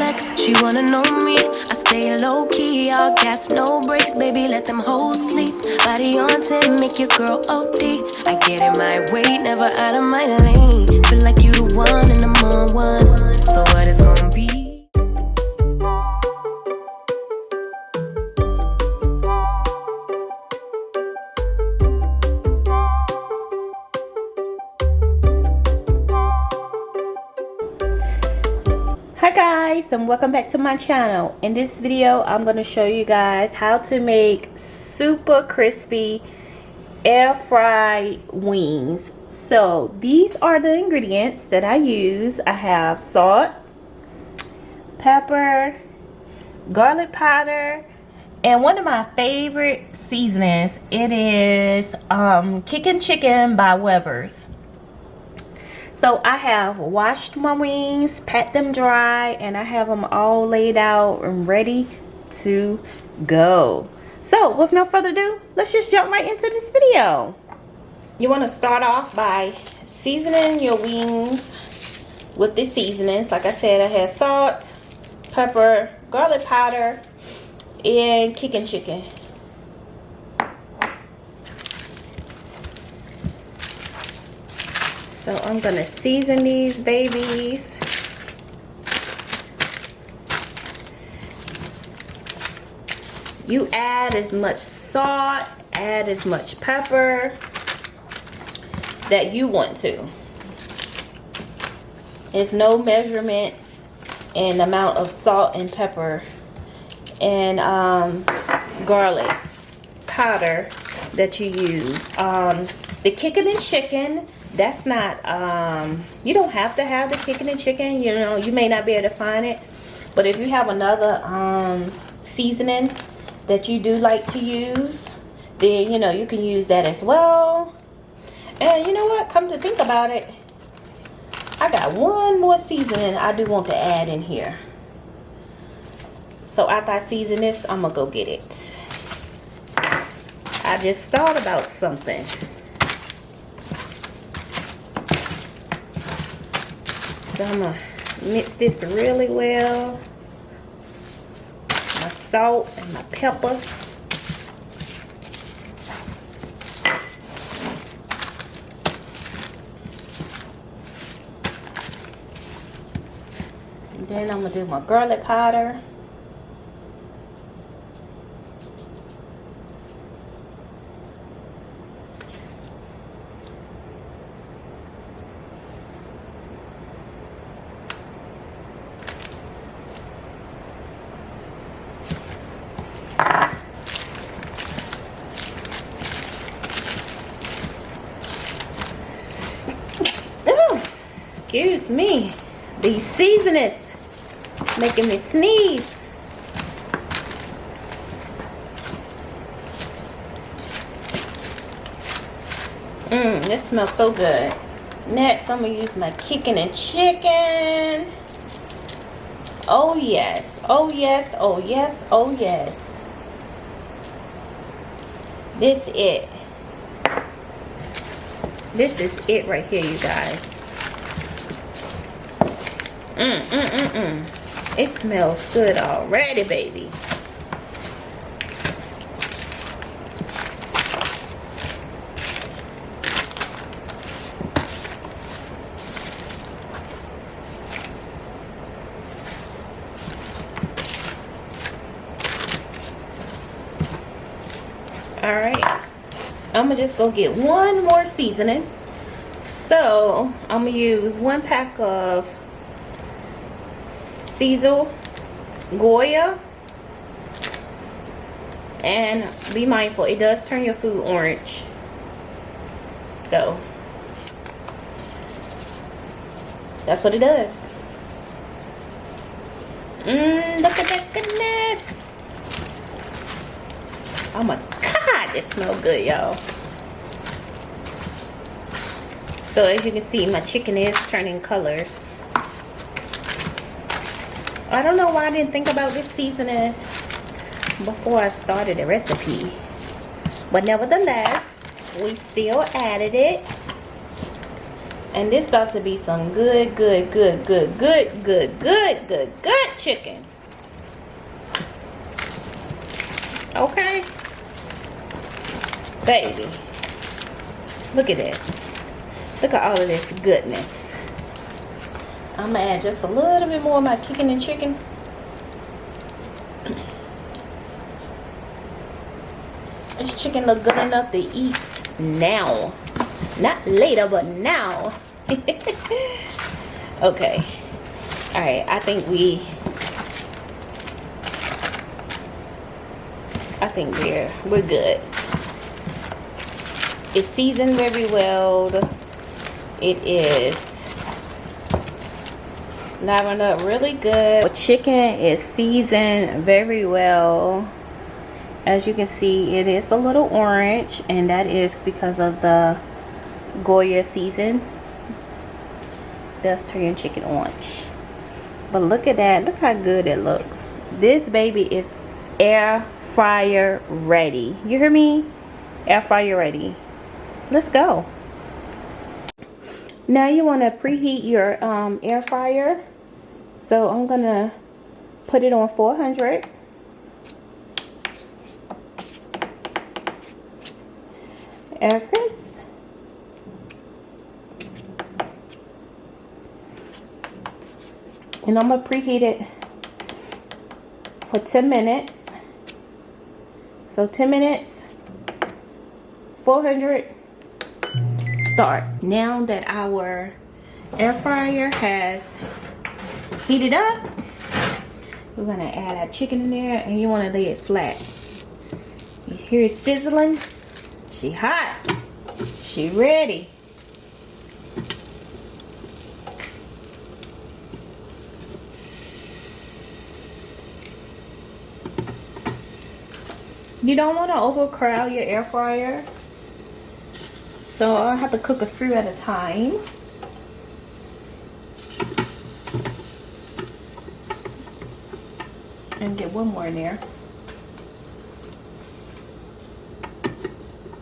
flex, she wanna know me. I stay low key, all gas, no brakes, baby, let them hoes sleep. Body on 10, make your girl OD. I get in my way, never out of my lane. Feel like you the one and I'm on one. So what it's gonna be? Hi guys, and welcome back to my channel. In this video I'm going to show you guys how to make super crispy air fried wings. So these are the ingredients that I use. I have salt, pepper, garlic powder, and one of my favorite seasonings, it is kicking chicken by Weber's. So I have washed my wings, pat them dry, and I have them all laid out and ready to go. So with no further ado, let's just jump right into this video. You want to start off by seasoning your wings with the seasonings. Like I said, I have salt, pepper, garlic powder, and kicking chicken. So I'm gonna season these babies. You add as much salt, add as much pepper that you want to. There's no measurements in the amount of salt and pepper and garlic powder that you use. The kicking and chicken, that's not, you don't have to have the kicking and chicken. You know, you may not be able to find it. But if you have another seasoning that you do like to use, then, you know, you can use that as well. And you know what? Come to think about it, I got one more seasoning I do want to add in here. So after I season this, I'm going to go get it. I just thought about something. So I'm going to mix this really well. My salt and my pepper. And then I'm going to do my garlic powder. Excuse me, these seasonings making me sneeze. This smells so good. Next, I'm gonna use my kicking and chicken. Oh yes, oh yes, oh yes, oh yes. This is it right here, you guys. It smells good already, baby. Alright, I'm gonna just go get one more seasoning. So I'm gonna use 1 pack of Cecil Goya, and be mindful, it does turn your food orange. So that's what it does. Look at that goodness. Oh my god, it smells good, y'all. So as you can see, my chicken is turning colors. I don't know why I didn't think about this seasoning before I started the recipe. But nevertheless, we still added it. And this about to be some good chicken. Okay. Baby. Look at this. Look at all of this goodness. I'm gonna add just a little bit more of my kicking and chicken. This chicken look good enough to eat now. Not later, but now. Okay. Alright, I think we're good. It's seasoned very well. It is livened up really good. The chicken is seasoned very well. As you can see, it is a little orange, and that is because of the Goya season. Does turn your chicken orange. But look at that. Look how good it looks. This baby is air fryer ready. You hear me? Air fryer ready. Let's go. Now you want to preheat your air fryer. So I'm gonna put it on 400. Air crisp. And I'm gonna preheat it for 10 minutes. So 10 minutes, 400, start. Now that our air fryer has heated up, we're gonna add our chicken in there, and you wanna lay it flat. You hear it sizzling? She hot. She ready. You don't want to overcrowd your air fryer. So I'll have to cook a few at a time. And get one more in there.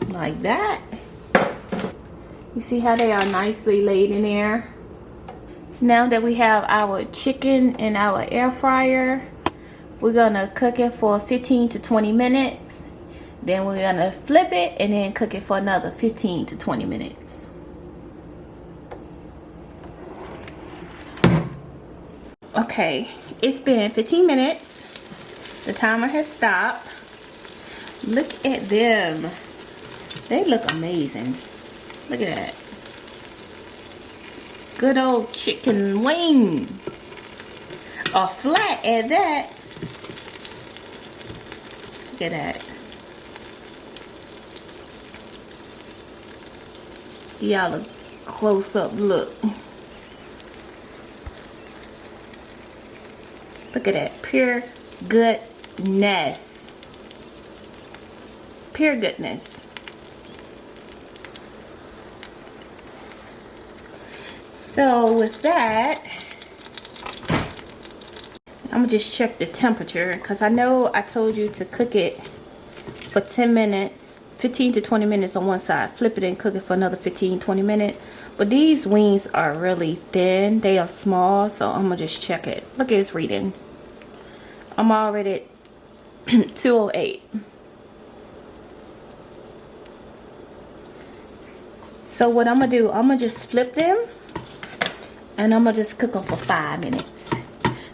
Like that. You see how they are nicely laid in there? Now that we have our chicken in our air fryer, we're gonna cook it for 15 to 20 minutes. Then we're gonna flip it and then cook it for another 15 to 20 minutes. Okay, it's been 15 minutes. The timer has stopped. Look at them. They look amazing. Look at that. Good old chicken wing. A flat at that. Look at that. Y'all a close up look. Look at that. Pure goodness. Pure goodness. So with that, I'm gonna just check the temperature, because I know I told you to cook it for 10 minutes. 15 to 20 minutes on one side, flip it and cook it for another 15-20 minutes. But these wings are really thin, they are small, so I'm gonna just check it. Look at its reading. I'm already at 208. So what I'm gonna do, I'm gonna just flip them and I'm gonna just cook them for 5 minutes.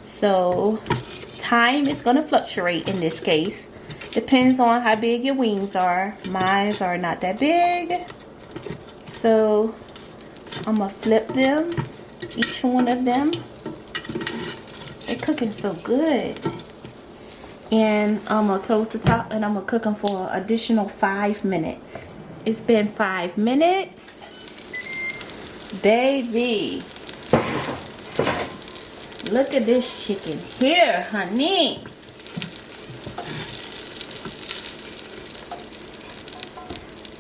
So time is gonna fluctuate in this case. Depends on how big your wings are. Mine are not that big. So I'm gonna flip them, each one of them. They're cooking so good. And I'm gonna close the top and I'm gonna cook them for an additional 5 minutes. It's been 5 minutes. Baby. Look at this chicken here, honey.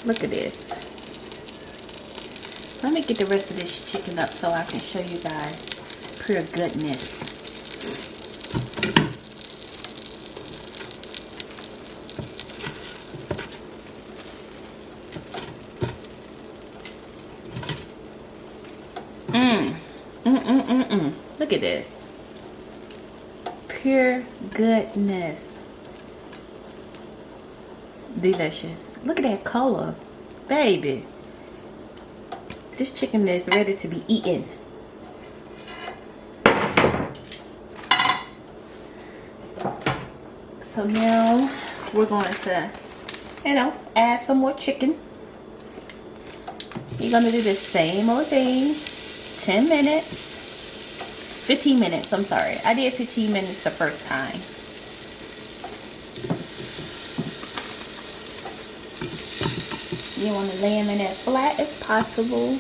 Look at this. Let me get the rest of this chicken up so I can show you guys pure goodness. at this. Pure goodness. Delicious. Look at that color, baby. This chicken is ready to be eaten. So now we're going to, add some more chicken. You're going to do the same old thing. 10 minutes. 15 minutes, I'm sorry. I did 15 minutes the first time. You want to lay them in as flat as possible.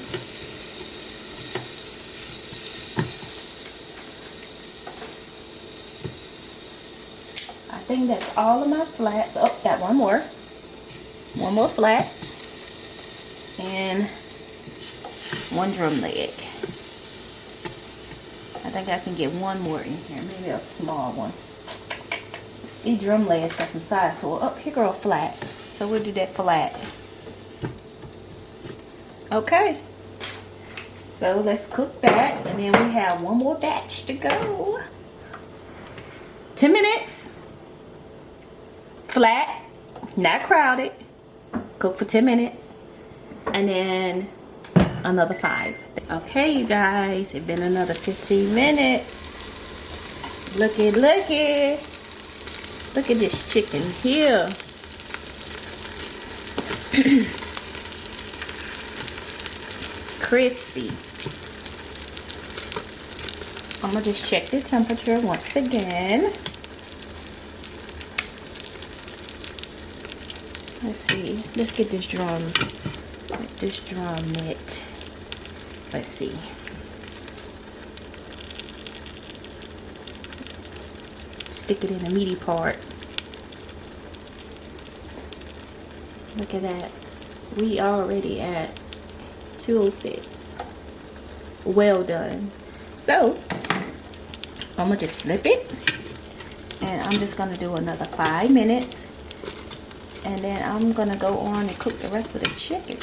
I think that's all of my flats. Oh, got one more. One more flat. And one drum leg. I think I can get one more in here. Maybe a small one. These drum legs got some size to it. Oh, here go a flat. So we'll do that flat. Okay. So let's cook that. And then we have one more batch to go. 10 minutes. Flat. Not crowded. Cook for 10 minutes. And then another 5. Okay, you guys, it's been another 15 minutes. Looky. Look at this chicken here. Crispy. I'm gonna just check the temperature once again. Let's see. Let's get this drum. This drum mitt. Let's see. Stick it in the meaty part. Look at that. We already at 206. Well done. So I'm gonna just flip it, and I'm just gonna do another 5 minutes, and then I'm gonna go on and cook the rest of the chicken.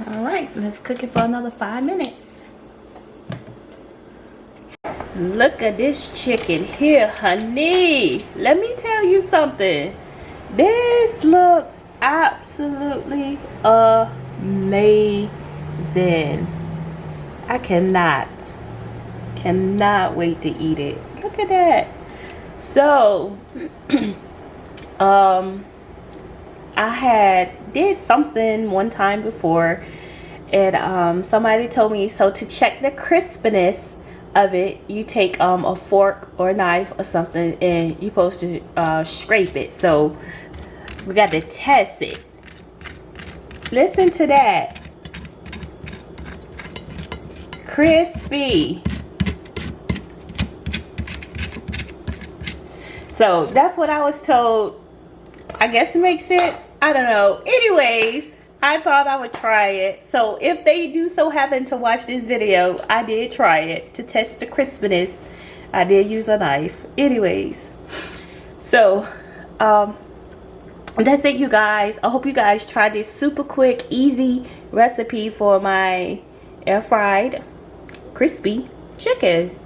Alright, let's cook it for another 5 minutes. Look at this chicken here, honey. Let me tell you something. This looks absolutely amazing. I cannot wait to eat it. Look at that. So, I did something one time before, and somebody told me, so to check the crispiness of it, you take a fork or a knife or something, and you're supposed to scrape it. So we got to test it. Listen to that. Crispy. So that's what I was told. I guess it makes sense. I don't know. Anyways, I thought I would try it. So if they do so happen to watch this video, I did try it to test the crispiness. I did use a knife. Anyways, so that's it, you guys. I hope you guys try this super quick, easy recipe for my air fried crispy chicken.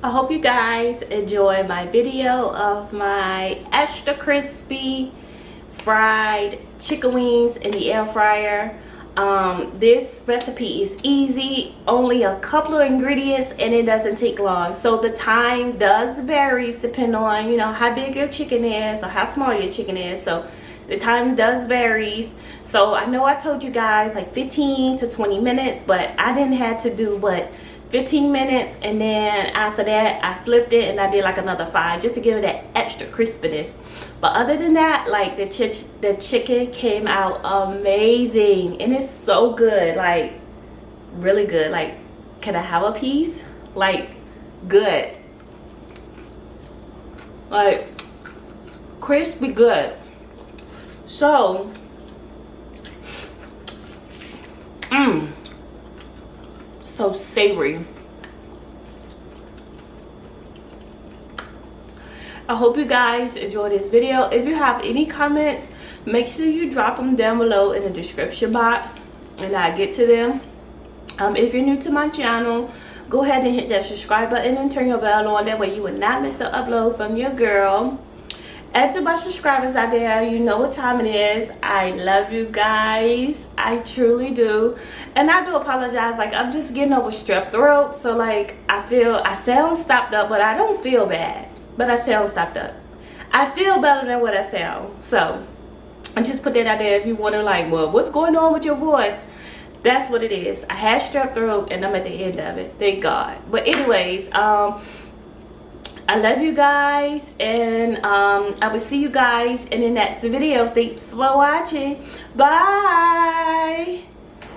I hope you guys enjoy my video of my extra crispy fried chicken wings in the air fryer. This recipe is easy, only a couple of ingredients, and it doesn't take long. So the time does vary depending on, you know, how big your chicken is or how small your chicken is. So the time does vary. So I know I told you guys like 15 to 20 minutes, but I didn't have to do what, 15 minutes, and then after that I flipped it and I did like another 5 just to give it that extra crispiness. But other than that, like the chicken came out amazing, and it's so good, like really good. Like, can I have a piece? Like, good, like crispy good. So So savory. I hope you guys enjoyed this video. If you have any comments, make sure you drop them down below in the description box and I'll get to them. If you're new to my channel, go ahead and hit that subscribe button and turn your bell on. That way you will not miss an upload from your girl. And to my subscribers out there, you know what time it is. I love you guys. I truly do. And I do apologize. Like, I'm just getting over strep throat. So, like, I sound stopped up, but I don't feel bad. But I sound stopped up. I feel better than what I sound. So, I just put that out there if you wonder, like, well, what's going on with your voice? That's what it is. I had strep throat and I'm at the end of it. Thank God. But anyways, I love you guys, and I will see you guys in the next video. Thanks for watching. Bye.